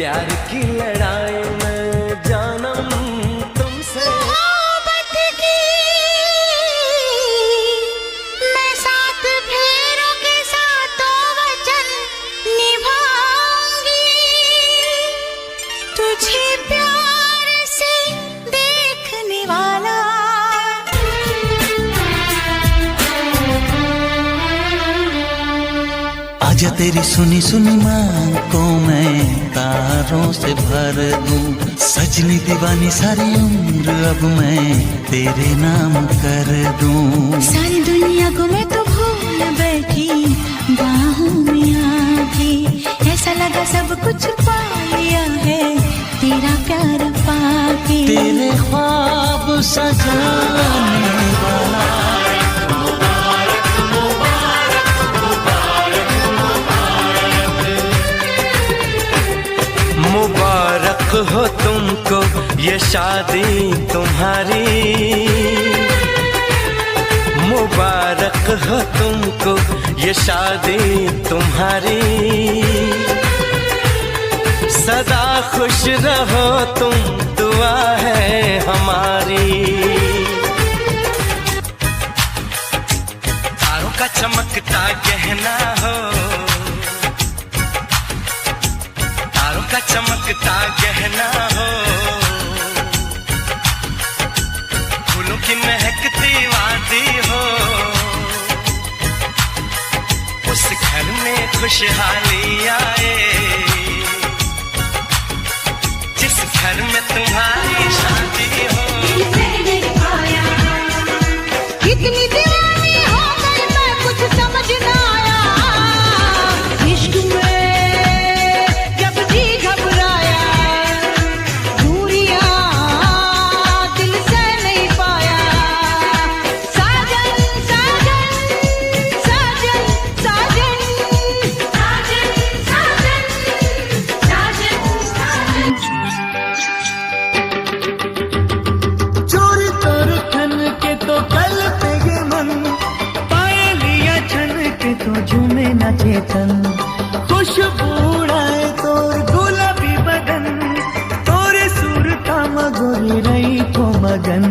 प्यार की लड़ाई में जानम तुमसे मोहब्बत की मैं साथ फेरों के साथों वचन निभाऊंगी, तुझे प्यार से देखने वाला आजा तेरी सुनी सुनी मांग को मैं तारों से भर दूं, सजनी दीवानी सारी उम्र अब मैं तेरे नाम कर दूं। सारी दुनिया को मैं तो भूल बैठी बाहों में आके, ऐसा लगा सब कुछ पा लिया है तेरा प्यार पाके। तेरे ख्वाब सजाने वाला मुबारक हो तुमको ये शादी तुम्हारी, मुबारक हो तुमको ये शादी तुम्हारी, सदा खुश रहो तुम दुआ है हमारी। तारों का चमकता गहना हो, तारों का चमकता गहना हो, फूलों की महकती वादी हो, उस घर में खुशहाली आए जिस घर में तुम्हारी शादी हो। कितनी दीवानी हो गई मैं कुछ समझ ना आया, इश्क में जब जी घबराया, दूरियां दिल से नहीं पाया, साजन साजन साजन साजन साजन साजन चोरी तोर छन के तो कल पे ये मन, पाए लिया छन के तो झूमे न चेतन, खुशबू उड़ाए तोर गुलाबी बदन, तोरे सुर का मगोरी रही तो मगन।